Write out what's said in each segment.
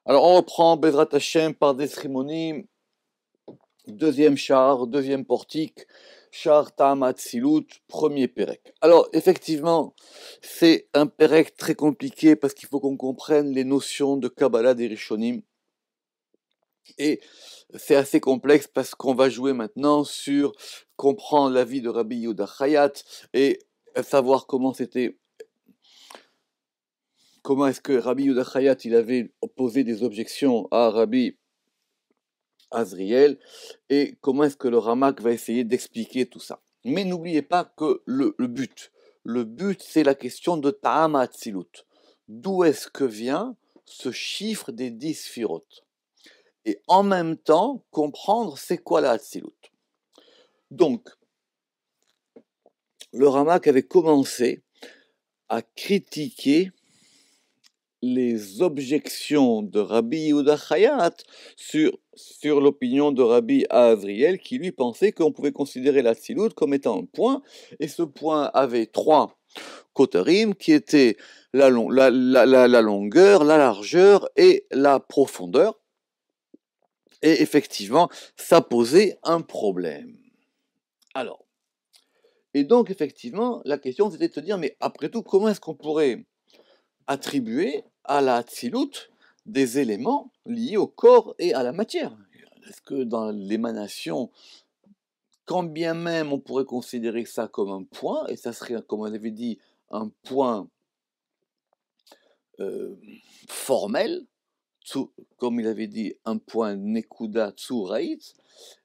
Alors on reprend Bezrat Hashem par des cérémonies, deuxième char, deuxième portique, char Ta'am Hatzilut, premier Pérec. Alors effectivement, c'est un Pérec très compliqué parce qu'il faut qu'on comprenne les notions de Kabbalah des Rishonim. Et c'est assez complexe parce qu'on va jouer maintenant sur comprendre la vie de Rabbi Yehuda Chayat et savoir comment est-ce que Rabbi Yehuda Chayat il avait posé des objections à Rabbi Azriel et comment est-ce que le Ramak va essayer d'expliquer tout ça. Mais n'oubliez pas que le but c'est la question de Ta'am Hatzilut. D'où est-ce que vient ce chiffre des 10 Sphirot? Et en même temps, comprendre c'est quoi la Hatzilut. Donc, le Ramak avait commencé à critiquer les objections de Rabbi Yehuda Chayat sur l'opinion de Rabbi Azriel, qui lui pensait qu'on pouvait considérer la Tzilut comme étant un point, et ce point avait trois kotarim, qui étaient la longueur, la largeur et la profondeur, et effectivement, ça posait un problème. Alors, et donc effectivement, la question c'était de se dire, mais après tout, comment est-ce qu'on pourrait attribuer à la Hatzilut des éléments liés au corps et à la matière? Est-ce que dans l'émanation, quand bien même on pourrait considérer ça comme un point, et ça serait, comme on avait dit, un point euh, formel, comme il avait dit, un point Nekuda Tsurait,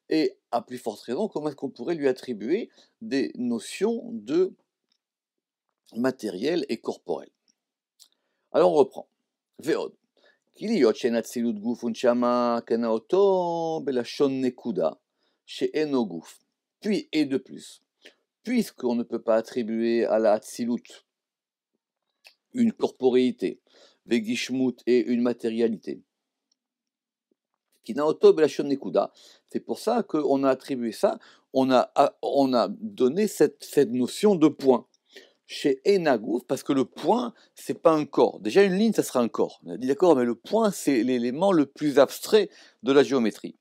et à plus forte raison, comment est-ce qu'on pourrait lui attribuer des notions de matériel et corporel? Alors on reprend. Veod. כי להיות שאין אצילות גוף ונשמה כנאותו בלשון נקודה, שאינו גוף. Puis, et de plus, puisqu'on ne peut pas attribuer à la Hatzilut une corporéité, vegishmut et une matérialité, kinaoto belashon nekuda, c'est pour ça qu'on a attribué ça, on a donné cette notion de point. Chez Enagouf, parce que le point, c'est pas un corps. Déjà, une ligne, ça sera un corps. On a dit d'accord, mais le point, c'est l'élément le plus abstrait de la géométrie.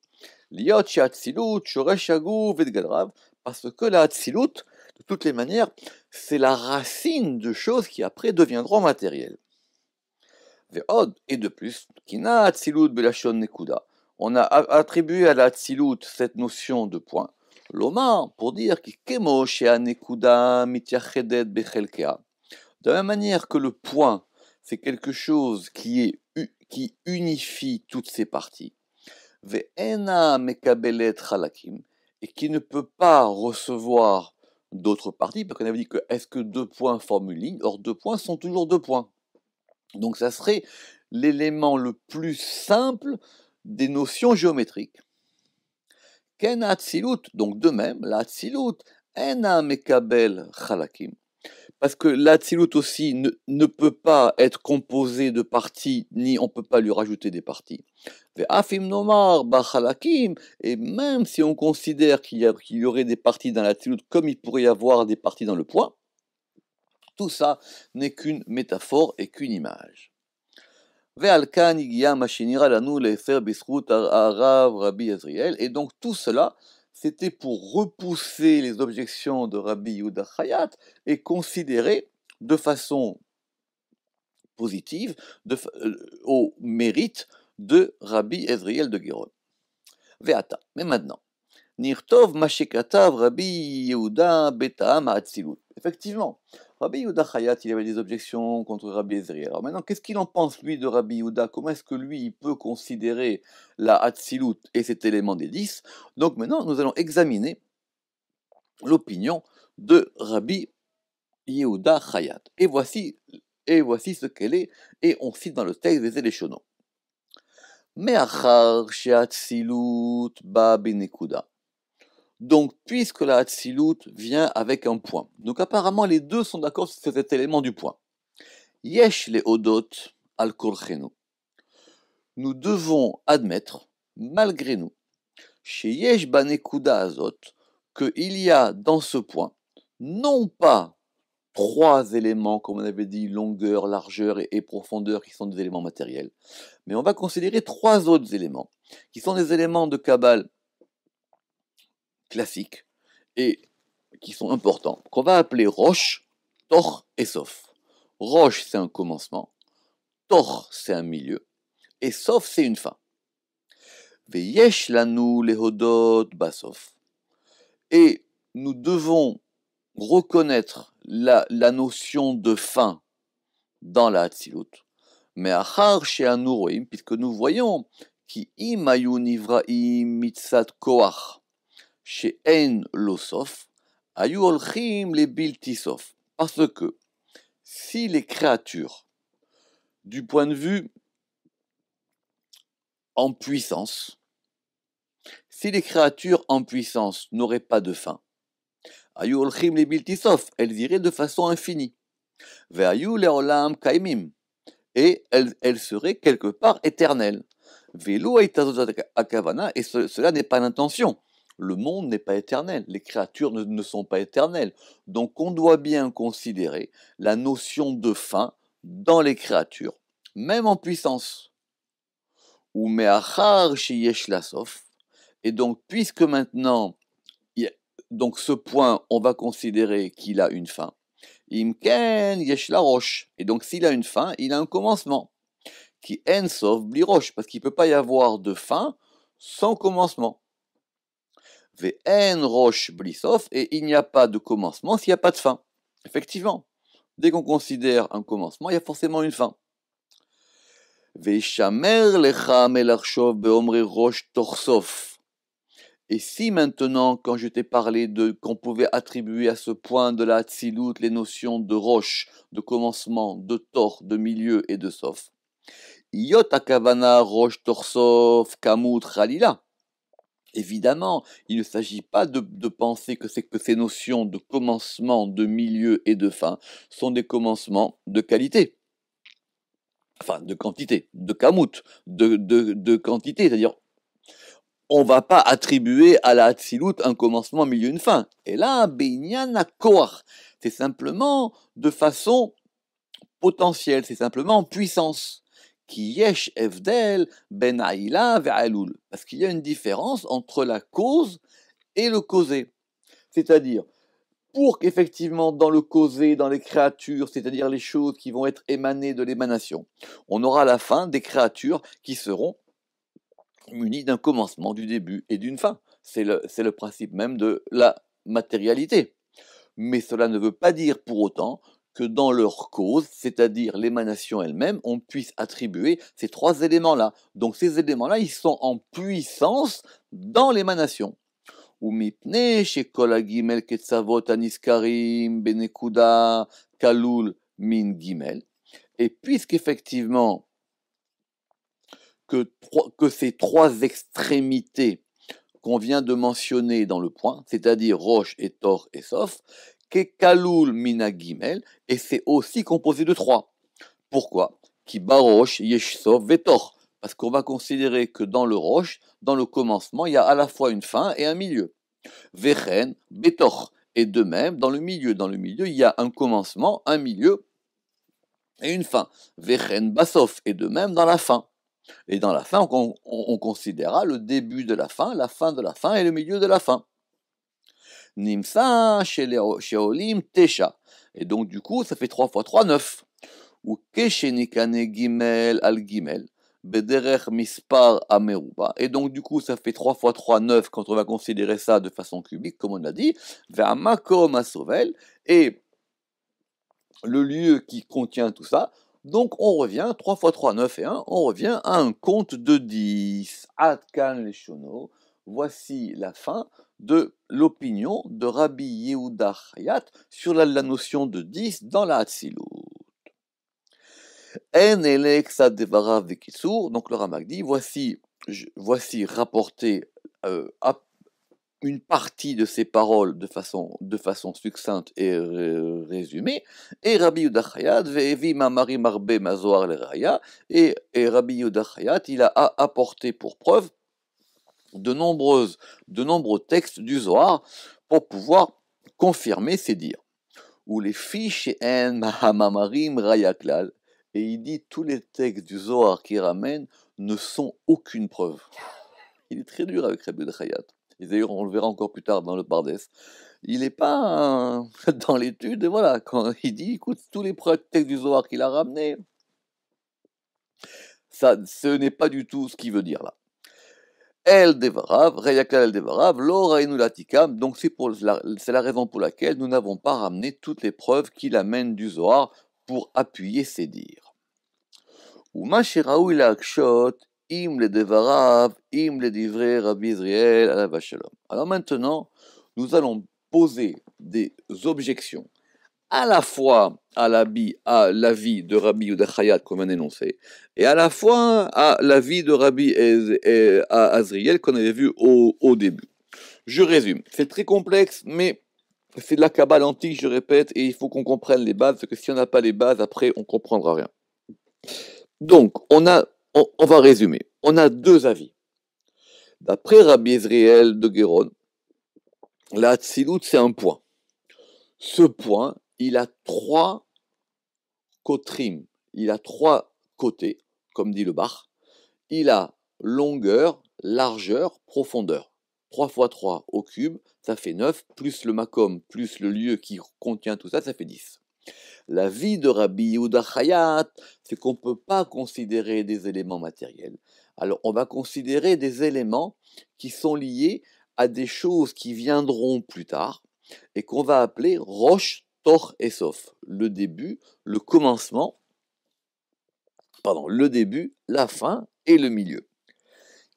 Liot Hatzilut, Shoresh Aguf et Gadrav, parce que la Hatzilut, de toutes les manières, c'est la racine de choses qui après deviendront matérielles. Ve'od, et de plus, Kina Hatzilut Belashon Nekuda. On a attribué à la Hatzilut cette notion de point. L'Omar, pour dire que Kemo Nekuda Mityachedet Bechelkea. De la même manière que le point, c'est quelque chose qui unifie toutes ses parties. Ve'ena Mekabelet Chalakim. Et qui ne peut pas recevoir d'autres parties, parce qu'on avait dit que est-ce que deux points forment une ligne? Or, deux points sont toujours deux points. Donc, ça serait l'élément le plus simple des notions géométriques. Ken Hatzilut, donc de même, la Hatzilut, ena mekabel chalakim. Parce que l'Hatzilut aussi ne peut pas être composé de parties, ni on ne peut pas lui rajouter des parties. Ve'afim nomar bachalakim, et même si on considère qu'il y aurait des parties dans l'Hatzilut, comme il pourrait y avoir des parties dans le point, tout ça n'est qu'une métaphore et qu'une image. Et donc tout cela, c'était pour repousser les objections de Rabbi Yehuda Chayat et considérer de façon positive au mérite de Rabbi Ezriel de Guéron. Veata, mais maintenant, Nirtov Mashekatav Rabbi Yehuda Beta'am Hatzilut. Effectivement, Rabbi Yehuda Chayat, il avait des objections contre Rabbi Ezriel. Alors maintenant, qu'est-ce qu'il en pense, lui, de Rabbi Yehuda? Comment est-ce que lui, il peut considérer la Hatzilut et cet élément des 10? Donc maintenant, nous allons examiner l'opinion de Rabbi Yehuda Chayat. Et voici ce qu'elle est, et on cite dans le texte des Éléchonons. Me'achar she'Hatzilut ba binekuda. Donc, puisque la Hatzilut vient avec un point. Donc, apparemment, les deux sont d'accord sur cet élément du point. Yesh le odot al korchenu. Nous devons admettre, malgré nous, chez Yesh banekuda azot, qu'il y a dans ce point, non pas trois éléments, comme on avait dit, longueur, largeur et profondeur, qui sont des éléments matériels. Mais on va considérer trois autres éléments, qui sont des éléments de Kabbale classiques et qui sont importants, qu'on va appeler Rosh, Tor et Sof. Rosh, c'est un commencement, Tor, c'est un milieu, et Sof, c'est une fin. Veyesh lanu lehodot basof. Et nous devons reconnaître la notion de fin dans la Hatzilut. Mais achar she'anu roim, puisque nous voyons ki im ayu nivraim mitzat koach she'en lo sof, ayu olchim le bilti sof. Parce que si les créatures, du point de vue en puissance, si les créatures en puissance n'auraient pas de fin, ayu olchim le bilti sof, elles iraient de façon infinie. Ve'ayu le'olam kaimim, et elle serait quelque part éternelle. Velo aitazot akavana, et cela n'est pas l'intention. Le monde n'est pas éternel, les créatures ne sont pas éternelles. Donc on doit bien considérer la notion de fin dans les créatures, même en puissance. Ou me'achar sheyesh la sof, et donc puisque maintenant, donc ce point, on va considérer qu'il a une fin. Imken yesh la roche. Et donc s'il a une fin, il a un commencement. Qui en sof bli roche, parce qu'il ne peut pas y avoir de fin sans commencement. Ve en roche bli sof, et il n'y a pas de commencement s'il n'y a pas de fin. Effectivement, dès qu'on considère un commencement, il y a forcément une fin. Ve shamer lecha melarshov beomre roche torsof. Et si maintenant, quand je t'ai parlé de qu'on pouvait attribuer à ce point de la Hatzilut les notions de roche, de commencement, de tor, de milieu et de sof, Yot akavana roche torsof kamut chalila. Évidemment, il ne s'agit pas de penser que ces notions de commencement, de milieu et de fin sont des commencements de qualité, enfin de quantité, de kamut, de quantité, c'est-à-dire on ne va pas attribuer à la Hatzilut un commencement, un milieu, une fin. Et là, binyan koach, c'est simplement de façon potentielle, c'est simplement en puissance. Qui yesh evdel ben aïla ve'alul. Parce qu'il y a une différence entre la cause et le causé. C'est-à-dire, pour qu'effectivement, dans le causé, dans les créatures, c'est-à-dire les choses qui vont être émanées de l'émanation, on aura à la fin des créatures qui seront munies d'un commencement, du début et d'une fin. C'est le principe même de la matérialité. Mais cela ne veut pas dire pour autant que dans leur cause, c'est-à-dire l'émanation elle-même, on puisse attribuer ces trois éléments-là. Donc ces éléments-là, ils sont en puissance dans l'émanation. ומפני שכל הגימל כצוות הנזכרים בנקודה כלול מן גימל, et puisqu'effectivement que ces trois extrémités qu'on vient de mentionner dans le point, c'est-à-dire Roche et Tor et Sof, Kekalul Mina Gimel, et c'est aussi composé de trois. Pourquoi Ki Barosh Yesh Sof Vetor, parce qu'on va considérer que dans le Roche, dans le commencement, il y a à la fois une fin et un milieu. Vechen Betor, et de même, dans le milieu, il y a un commencement, un milieu et une fin. Vechen Basof, et de même dans la fin. Et dans la fin, on considérera le début de la fin de la fin et le milieu de la fin. Nimsa sheolim tesha. Et donc du coup, ça fait 3 fois 3, 9. Ou keshenikane gimel al gimel. Bederech mispar ameruba. Et donc du coup, ça fait 3 fois 3, 9 quand on va considérer ça de façon cubique, comme on l'a dit. Ve'amakom asovel. Et le lieu qui contient tout ça. Donc on revient, 3 fois 3, 9 et 1, on revient à un compte de 10. Adkan leshono. Voici la fin de l'opinion de Rabbi Yehuda Hayat sur la notion de 10 dans la Hatzilut. En eleksa devarav vekitsur. Donc le Ramak dit, voici rapporté une partie de ces paroles de façon succincte et résumée, et Rabbi Yehuda Hayat ve'evi mamarim marbe mazoar le raya, et Rabbi Yehuda Hayat, il a apporté pour preuve de nombreux textes du Zohar pour pouvoir confirmer ces dires. ou les fiches en mahamamarim rayaklal, et il dit tous les textes du Zohar qui ramènent ne sont aucune preuve. Il est très dur avec Rabbi Chayat. Et d'ailleurs, on le verra encore plus tard dans le Pardes. Il n'est pas dans l'étude, et voilà, quand il dit, écoute, tous les textes du Zohar qu'il a ramenés, ça, ce n'est pas du tout ce qu'il veut dire là. El Devarav, Rayaklal El Devarav, Lo Rainu Latikam, donc c'est la raison pour laquelle nous n'avons pas ramené toutes les preuves qu'il amène du Zohar pour appuyer ses dires. Uma Sheraoui Lakshot, Im le Devarav, Im le Divrei Rabbi Israël, alav shalom. Alors maintenant, nous allons poser des objections à la fois à l'avis de Rabbi Yehuda Chayat comme un énoncé, et à la fois à l'avis de Rabbi Azriel qu'on avait vu au début. Je résume, c'est très complexe, mais c'est de la Kabbale antique, je répète, et il faut qu'on comprenne les bases, parce que si on n'a pas les bases, après on ne comprendra rien. Donc, on va résumer. On a deux avis. D'après Rabbi Azriel de Géron, la Hatzilut, c'est un point. Ce point, il a trois kotrim, il a trois côtés, comme dit le Bach. Il a longueur, largeur, profondeur. 3 fois 3 au cube, ça fait 9, plus le makom, plus le lieu qui contient tout ça, ça fait 10. La vie de Rabbi Yehuda Chayat, c'est qu'on ne peut pas considérer des éléments matériels. Alors on va considérer des éléments qui sont liés à des choses qui viendront plus tard et qu'on va appeler Rosh, Tor et Sof. Le début, le commencement, le début, la fin et le milieu.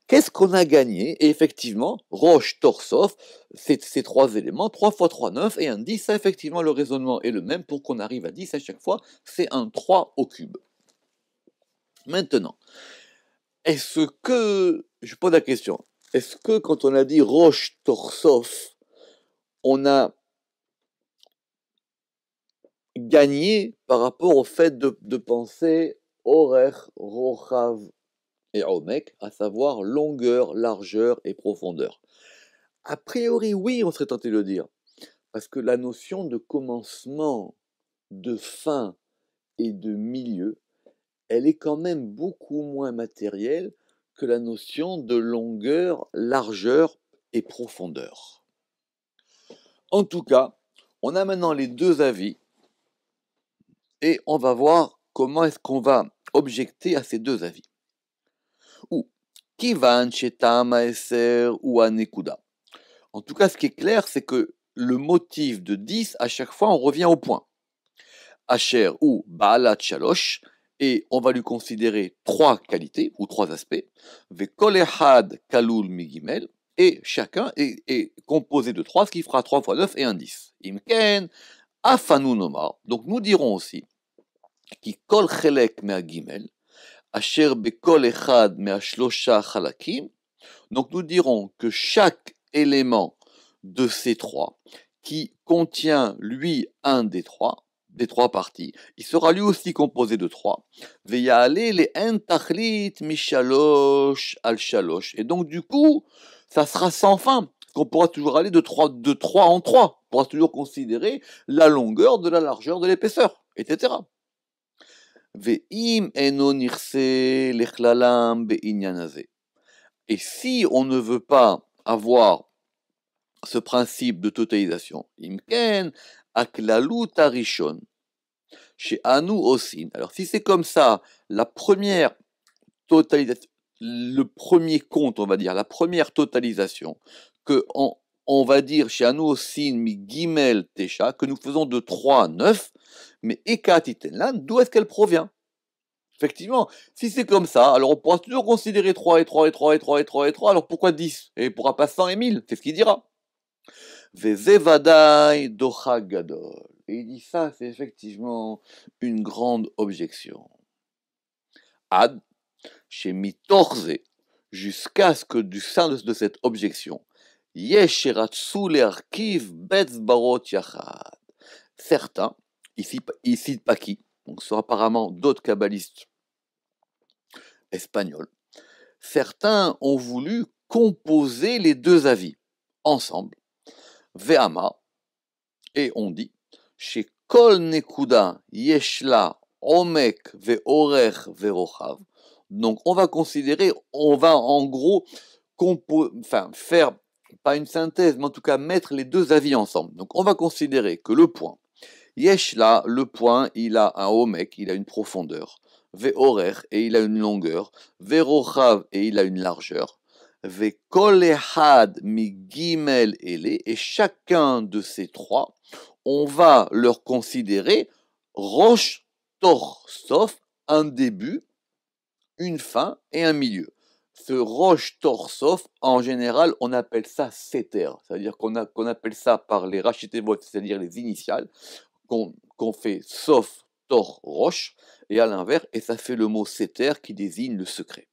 Qu'est-ce qu'on a gagné? Et effectivement, Roche, Tor, Sof, ces trois éléments, 3 fois 3, 9 et un 10, ça effectivement le raisonnement est le même pour qu'on arrive à 10 à chaque fois, c'est un 3 au cube. Maintenant, est-ce que, je pose la question, est-ce que quand on a dit Roche, Tor, Sof, on a gagné par rapport au fait de penser Orech, Rochav et Omek, à savoir longueur, largeur et profondeur? A priori, oui, on serait tenté de le dire, parce que la notion de commencement, de fin et de milieu, elle est quand même beaucoup moins matérielle que la notion de longueur, largeur et profondeur. En tout cas, on a maintenant les deux avis et on va voir comment est-ce qu'on va objecter à ces deux avis. Ou Kivan Shetam Aeser ou Anekuda. En tout cas, ce qui est clair, c'est que le motif de 10, à chaque fois, on revient au point. Asher ou Baalat Shalosh, et on va lui considérer trois qualités ou trois aspects. Vekol Echad Kalul Migimel, et chacun est composé de trois, ce qui fera 3 fois 9 et un 10. Imken, Afanu Nomar, donc nous dirons aussi, qui Kol Chelek Mea Gimel, Asher Bekol Echad Mea Shlosha Chalakim, donc nous dirons que chaque élément de ces trois, qui contient lui un des trois parties, il sera lui aussi composé de trois. Veyale les entachlit mishalosh al shalosh. Et donc du coup, ça sera sans fin. Qu'on pourra toujours aller de 3 en 3. On pourra toujours considérer la longueur de la largeur de l'épaisseur, etc. Ve'im eno nirse lechlalam be'inyanazeh. Et si on ne veut pas avoir ce principe de totalisation, imken aklalut arishon, chez Anu Osin. Alors si c'est comme ça, la première totalisation, le premier compte, on va dire, la première totalisation, que on va dire chez Anu Osin mi gimel tesha, que nous faisons de 3 à 9, mais ekatitenlan, d'où est-ce qu'elle provient? Effectivement, si c'est comme ça, alors on pourra toujours considérer 3 et 3 et 3 et 3 et 3 et 3, alors pourquoi 10? Et il ne pourra pas 100 et 1000, c'est ce qu'il dira. Vezevadai docha gadol. Et il dit ça, c'est effectivement une grande objection. Ad, chez mitorze, jusqu'à ce que du sein de cette objection, yesheratsu learkiv betzbarot yachad. Certains, ici pas qui, donc ce sont apparemment d'autres kabbalistes espagnols, certains ont voulu composer les deux avis ensemble, Ve'ama, et on dit, chez Kol nekuda yeshla omek ve'orech ve'rochav. Donc on va considérer, on va en gros faire, pas une synthèse, mais en tout cas mettre les deux avis ensemble. Donc on va considérer que le point, yeshla, le point, il a un omek, il a une profondeur, ve'orech, et il a une longueur, ve'rochav, et il a une largeur, ve'kol ehad mi gimel ele, et chacun de ces trois, on va leur considérer roche, tor, sof, un début, une fin et un milieu. Ce roche, tor, sof, en général, on appelle ça seter, c'est-à-dire qu'on appelle ça par les rachetevot, c'est-à-dire les initiales, qu'on fait sof, tor, roche, et à l'inverse, et ça fait le mot seter qui désigne le secret.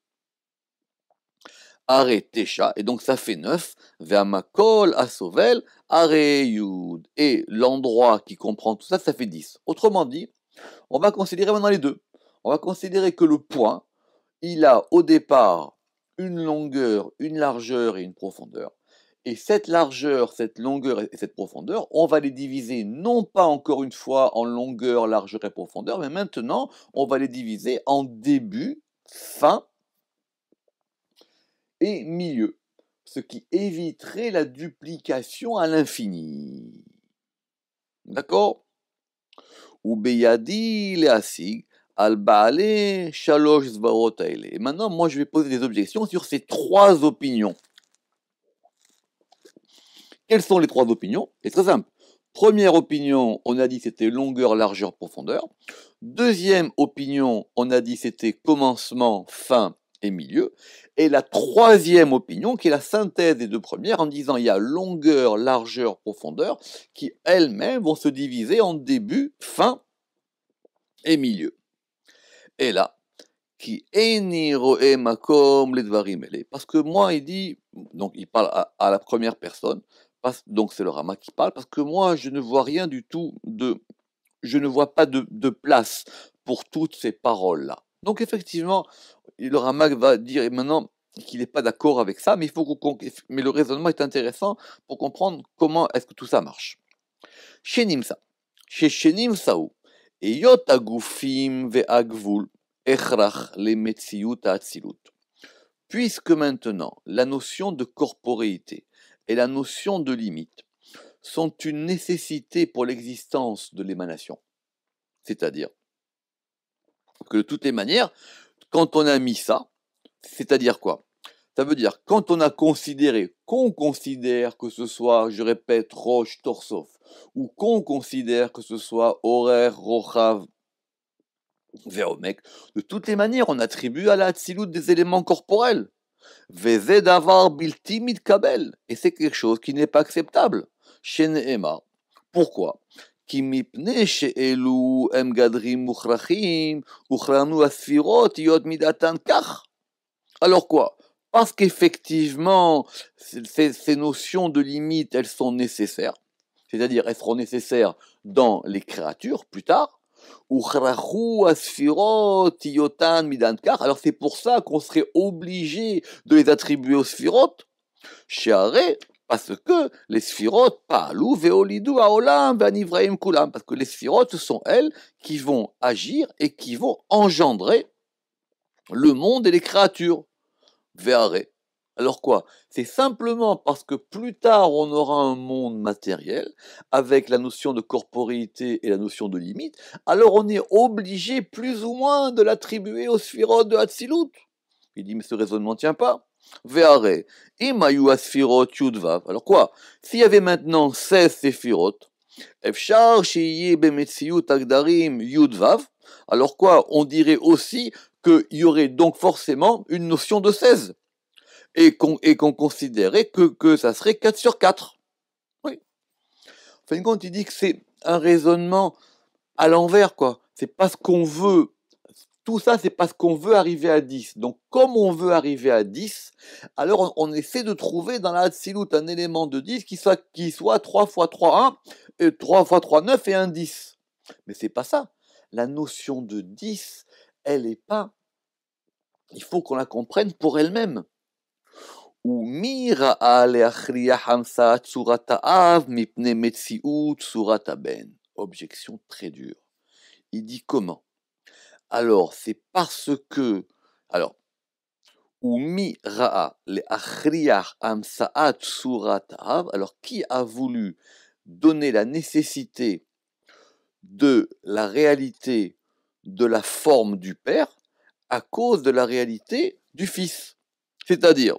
Are Tesha, et donc ça fait 9, Ve'amakol Asovel, Are Yud, et l'endroit qui comprend tout ça, ça fait 10. Autrement dit, on va considérer maintenant les deux. On va considérer que le point, il a au départ une longueur, une largeur et une profondeur. Et cette largeur, cette longueur et cette profondeur, on va les diviser non pas encore une fois en longueur, largeur et profondeur, mais maintenant, on va les diviser en début, fin et milieu, ce qui éviterait la duplication à l'infini. D'accord? Ou beyadi leasig al baale shalosh zvarot haele. Et maintenant, moi, je vais poser des objections sur ces trois opinions. Quelles sont les trois opinions? C'est très simple. Première opinion, on a dit c'était longueur, largeur, profondeur. Deuxième opinion, on a dit c'était commencement, fin et milieu. Et la troisième opinion, qui est la synthèse des deux premières, en disant il y a longueur, largeur, profondeur, qui elles-mêmes vont se diviser en début, fin et milieu. Et là, qui makom parce que moi, il dit, donc il parle à la première personne, donc c'est le Rama qui parle, parce que moi, je ne vois rien du tout je ne vois pas de place pour toutes ces paroles-là. Donc effectivement, le Rama va dire maintenant qu'il n'est pas d'accord avec ça, mais mais le raisonnement est intéressant pour comprendre comment est-ce que tout ça marche. Chez Nimsa, chez Nimsaou, et Yot agufim ve'agvul, echrach le metziut atzilut. Puisque maintenant la notion de corporéité et la notion de limite sont une nécessité pour l'existence de l'émanation, c'est-à-dire que de toutes les manières, quand on a mis ça, c'est-à-dire quoi? Ça veut dire quand on a considéré, qu'on considère que ce soit, je répète, roche, torsof, ou qu'on considère que ce soit horaire, rochav, veomek, de toutes les manières, on attribue à la Hatzilut des éléments corporels. Veze davar bilti mitkabel, et c'est quelque chose qui n'est pas acceptable. Chez Nehemar. Pourquoi? כי מפני שאלו הם גדרים מוכרחים, הוכרענו הספירות להיות מדעתן כך. Alors quoi? Parce qu'effectivement, ces notions de limite, elles sont nécessaires, c'est-à-dire elles seront nécessaires dans les créatures plus tard. Alors c'est pour ça qu'on serait obligé de les attribuer aux sphirotes. Parce que les sphirotes, Pa'alou ve'olidu ha'olam ve'anivraim kulam, parce que les sphirotes, ce sont elles qui vont agir et qui vont engendrer le monde et les créatures. Ve'are. Alors quoi? C'est simplement parce que plus tard on aura un monde matériel avec la notion de corporéité et la notion de limite, alors on est obligé plus ou moins de l'attribuer aux sphirotes de Hatzilut. Il dit mais ce raisonnement ne tient pas. Ve'are. Imayu asphirot yudvav. Alors quoi? S'il y avait maintenant 16 séphirotes, efshar sheyiye bemetziut agdarim yudvav, alors quoi? On dirait aussi qu'il y aurait donc forcément une notion de 16. Et qu'on considérait que ça serait 4 sur 4. Oui. En fin de compte, il dit que c'est un raisonnement à l'envers, quoi. C'est parce qu'on veut, tout ça, c'est parce qu'on veut arriver à 10. Donc, comme on veut arriver à 10, alors on essaie de trouver dans la Hatzilut un élément de 10 qui soit 3 fois 3, 1, 3 fois 3, 9 et un 10. Mais c'est pas ça. La notion de 10, elle est pas... Il faut qu'on la comprenne pour elle-même. ומי ראה להכריח המצאת צורת האב מפני מציאות צורת הבן? Objection très dure. Il dit comment? Alors, c'est parce que... Alors, Umi ra'a le achriach amsa'at surat av. Alors, qui a voulu donner la nécessité de la réalité de la forme du Père à cause de la réalité du Fils? C'est-à-dire,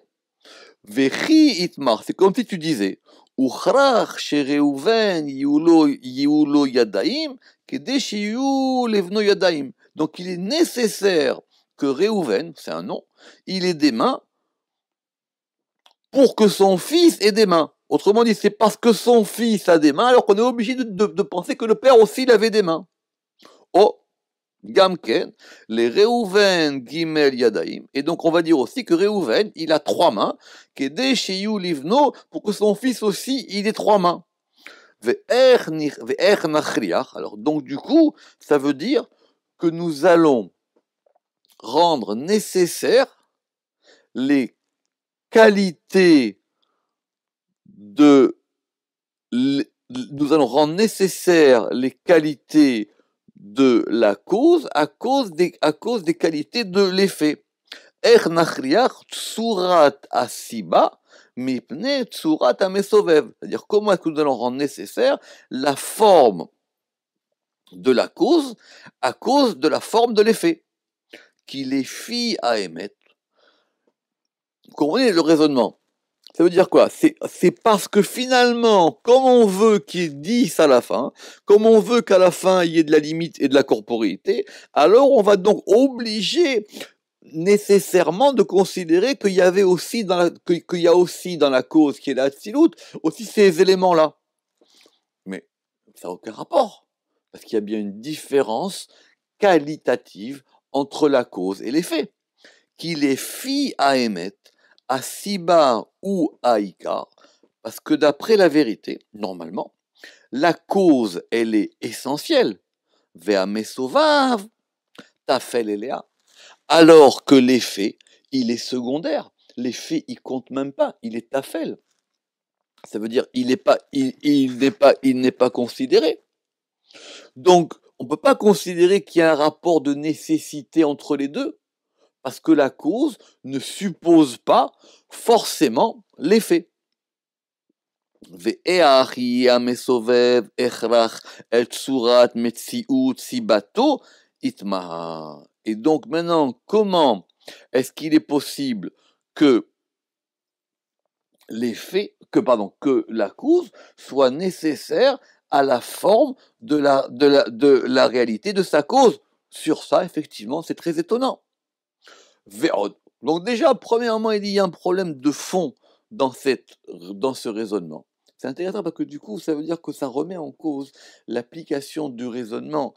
Vechi itmar, c'est comme si tu disais, Uchrach shereuven yiulo yadaim, kede shiyu levno yadaim. Donc il est nécessaire que Réhouven, c'est un nom, il ait des mains pour que son fils ait des mains. Autrement dit, c'est parce que son fils a des mains, alors qu'on est obligé de penser que le père aussi il avait des mains. Oh, Gamken, les Réhouven Gimel Yadaim. Et donc on va dire aussi que Réhouven, il a 3 mains, Kede Sheyu Livno, pour que son fils aussi, il ait 3 mains. Ve'er Nachriach. Alors donc du coup, ça veut dire que nous allons rendre nécessaires les qualités de... Nous allons rendre nécessaires les qualités de la cause à cause des qualités de l'effet. Er nachriach tsurat asiba mipne tsurat amesovev. C'est-à-dire comment est-ce que nous allons rendre nécessaire la forme de la cause à cause de la forme de l'effet. Qu'il est fi à émettre. Vous comprenez le raisonnement? Ça veut dire quoi? C'est parce que finalement, comme on veut qu'il y ait 10 à la fin, comme on veut qu'à la fin il y ait de la limite et de la corporéité, alors on va donc obliger nécessairement de considérer qu'il y avait aussi qu'il y a aussi dans la cause qui est la Hatzilut, aussi ces éléments-là. Mais ça n'a aucun rapport, parce qu'il y a bien une différence qualitative entre la cause et l'effet. Qu'il est fi à émettre, à Siba ou à Ikar, parce que d'après la vérité, normalement, la cause, elle est essentielle. Vea mesovav, tafel elea. Alors que l'effet, il est secondaire. L'effet, il compte même pas, il est tafel. Ça veut dire, il n'est pas considéré. Donc, on ne peut pas considérer qu'il y a un rapport de nécessité entre les deux, parce que la cause ne suppose pas forcément l'effet. Et donc maintenant, comment est-ce qu'il est possible que que la cause soit nécessaire à la forme de la réalité de sa cause? Sur ça, effectivement, c'est très étonnant. Donc déjà, premièrement, il y a un problème de fond dans ce raisonnement. C'est intéressant parce que du coup, ça veut dire que ça remet en cause l'application du raisonnement,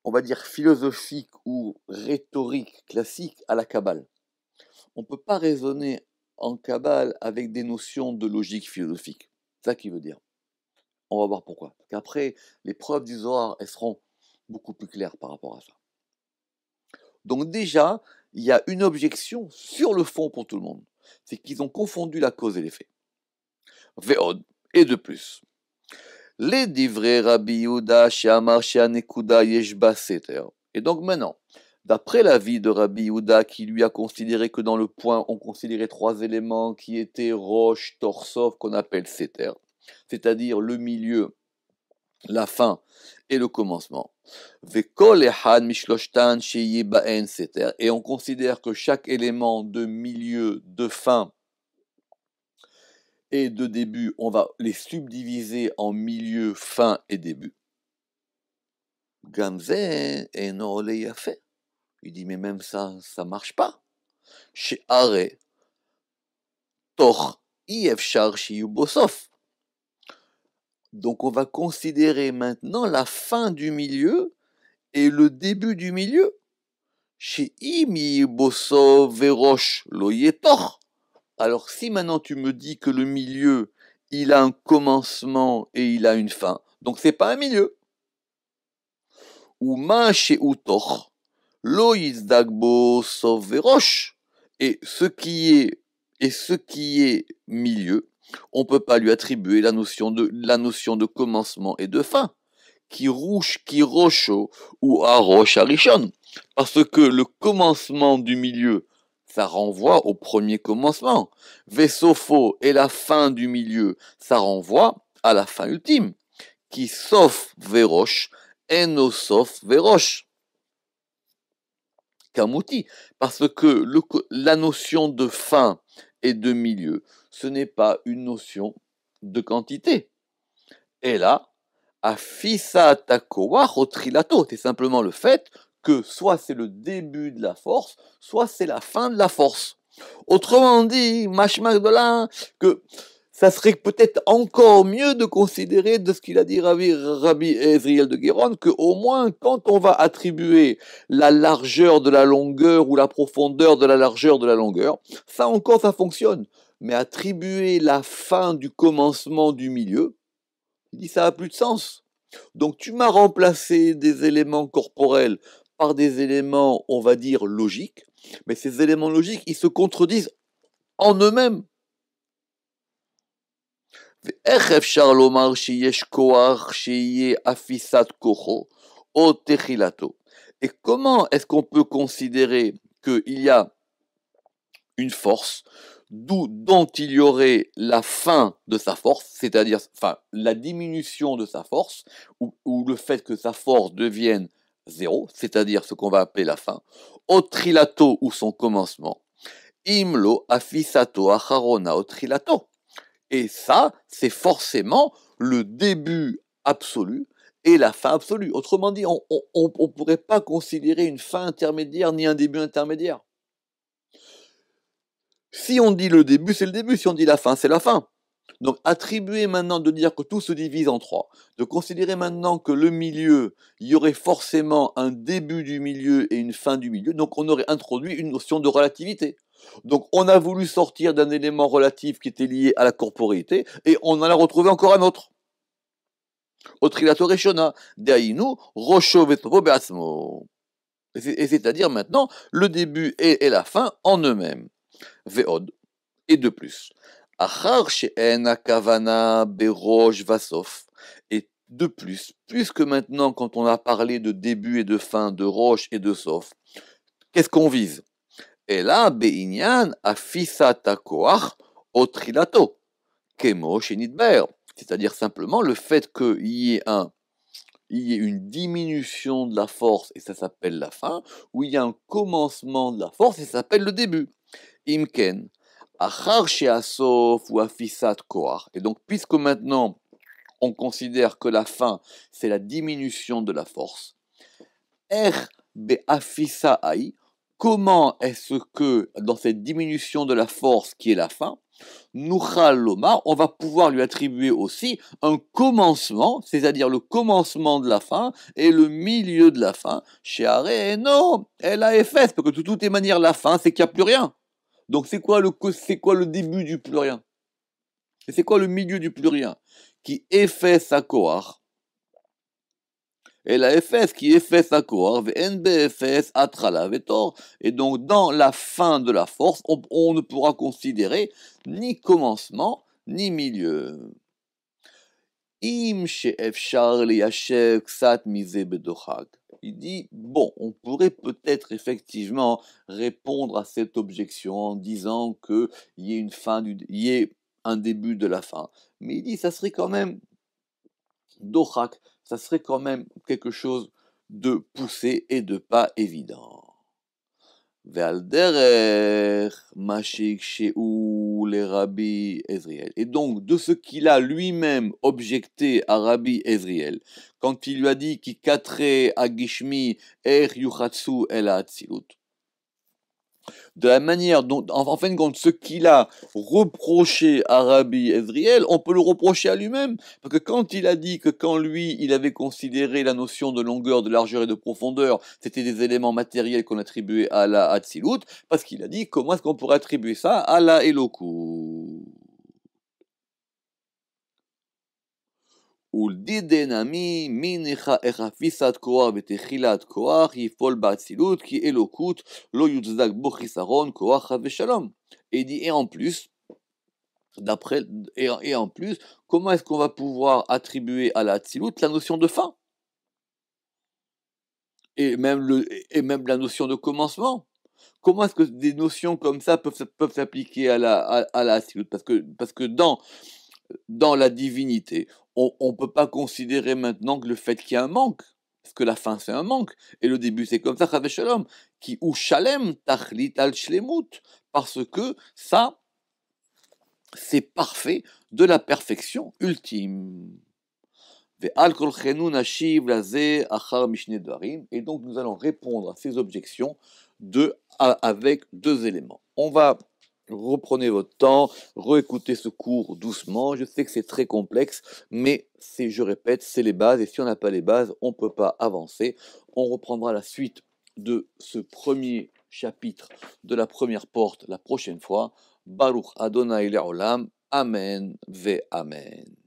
on va dire philosophique ou rhétorique classique à la Kabbale. On ne peut pas raisonner en Kabbale avec des notions de logique philosophique. C'est ça qu'il veut dire. On va voir pourquoi. Parce qu'après, les preuves du Zohar, elles seront beaucoup plus claires par rapport à ça. Donc déjà, il y a une objection sur le fond pour tout le monde. C'est qu'ils ont confondu la cause et l'effet. Ve'od, et de plus. Les divrei Rabbi Yehuda she'amar she'anekuda yesh ba seter. Et donc maintenant, d'après l'avis de Rabbi Yehuda qui lui a considéré que dans le point, on considérait 3 éléments qui étaient roche, torsov, qu'on appelle seter, c'est-à-dire le milieu, la fin et le commencement. Et on considère que chaque élément de milieu, de fin et de début, on va les subdiviser en milieu, fin et début. Gamze et a fait. Il dit, mais même ça marche pas. Chez Are, Tor, Ifshar, Bosof. Donc on va considérer maintenant la fin du milieu et le début du milieu. Chez Imi Boso Verosh Loyetor. Alors si maintenant tu me dis que le milieu, il a un commencement et il a une fin, donc c'est pas un milieu. Ou Ma chez Utor, Loyizdagbo Soverosh. Et ce qui est milieu, on ne peut pas lui attribuer la notion de commencement et de fin. qui rosho ou arosh arishon. Parce que le commencement du milieu, ça renvoie au premier commencement. Vesopho et la fin du milieu, ça renvoie à la fin ultime. Qui sauf verosh, eno sauf verosh. Kamouti. Parce que la notion de fin et de milieu, ce n'est pas une notion de quantité. Et là, afisa takowa rotrilato, c'est simplement le fait que soit c'est le début de la force, soit c'est la fin de la force. Autrement dit, mashmak de là, que ça serait peut-être encore mieux de considérer de ce qu'il a dit Rabbi Ezriel de Guéron, qu'au moins quand on va attribuer la largeur de la longueur ou la profondeur de la largeur de la longueur, ça encore ça fonctionne. Mais attribuer la fin du commencement du milieu, il dit ça n'a plus de sens. Donc tu m'as remplacé des éléments corporels par des éléments, on va dire, logiques, mais ces éléments logiques, ils se contredisent en eux-mêmes. Et comment est-ce qu'on peut considérer qu'il y a une force dont il y aurait la fin de sa force, c'est-à-dire la diminution de sa force, ou le fait que sa force devienne zéro, c'est-à-dire ce qu'on va appeler la fin, au trilato ou son commencement, imlo afisato acharona au trilato. Et ça, c'est forcément le début absolu et la fin absolue. Autrement dit, on ne pourrait pas considérer une fin intermédiaire ni un début intermédiaire. Si on dit le début, c'est le début. Si on dit la fin, c'est la fin. Donc attribuer maintenant de dire que tout se divise en trois, de considérer maintenant que le milieu, il y aurait forcément un début du milieu et une fin du milieu, donc on aurait introduit une notion de relativité. Donc on a voulu sortir d'un élément relatif qui était lié à la corporéité, et on en a retrouvé encore un autre. Au trilato reshona, deainu, rosho vetopo beatzmo. Et c'est-à-dire maintenant le début et la fin en eux-mêmes. Veod. Et de plus. Achar she'en akavana berosh vasof. Et de plus, puisque maintenant, quand on a parlé de début et de fin, de roche et de sof, qu'est-ce qu'on vise? Et là, be'inyan afisa takoach otrilato, kemo shenidber. C'est-à-dire simplement le fait qu'il y ait une diminution de la force, et ça s'appelle la fin, ou il y a un commencement de la force, et ça s'appelle le début. Imken. Et donc, puisque maintenant on considère que la fin c'est la diminution de la force, comment est-ce que dans cette diminution de la force qui est la fin, on va pouvoir lui attribuer aussi un commencement, c'est-à-dire le commencement de la fin et le milieu de la fin. Chez Aré, non, elle a FS, parce que de toutes les manières, la fin c'est qu'il n'y a plus rien. Donc c'est quoi le début du plus rien? Et c'est quoi le milieu du plus rien? Qui est fait sa koar. Et la FS qui est fait sa koar, NBFS atrala vetor. Et donc dans la fin de la force, on ne pourra considérer ni commencement ni milieu. Im she'efshar liyashev ksat mize bedochag. Il dit, bon, on pourrait peut-être effectivement répondre à cette objection en disant qu'il y ait une fin, il y ait un début de la fin. Mais il dit, ça serait quand même dochak, ça serait quand même quelque chose de poussé et de pas évident. Et donc, de ce qu'il a lui-même objecté à Rabbi Ezriel, quand il lui a dit qu'il katre agishmi er yuchatsu el atzilut, de la manière dont, en fin de compte, ce qu'il a reproché à Rabbi Ezriel, on peut le reprocher à lui-même. Parce que quand il a dit que quand lui, il avait considéré la notion de longueur, de largeur et de profondeur, c'était des éléments matériels qu'on attribuait à la Hatzilut, parce qu'il a dit comment est-ce qu'on pourrait attribuer ça à la Eloku. ולדידנמי מיניך החפיסת כוח ותחילת כוח יפעול באצילות כי אלוקות לא יוצדק בו חיסרון כוח חס ושלום. Et dit et en plus, comment est-ce qu'on va pouvoir attribuer à la Hatzilut la notion de fin? et même la notion de commencement. Comment est-ce que des notions comme ça peuvent s'appliquer à la Hassilut? Parce que dans la divinité, on ne peut pas considérer maintenant que le fait qu'il y a un manque, parce que la fin c'est un manque, et le début c'est comme ça, Chave Shalom, qui ou Shalem Tachlit al Shlemut, parce que ça, c'est parfait de la perfection ultime. Et donc nous allons répondre à ces objections avec deux éléments. On va reprenez votre temps, réécoutez ce cours doucement. Je sais que c'est très complexe, mais je répète, c'est les bases, et si on n'a pas les bases, on ne peut pas avancer. On reprendra la suite de ce premier chapitre de la première porte la prochaine fois. Baruch Adonai Le'olam. Amen ve Amen.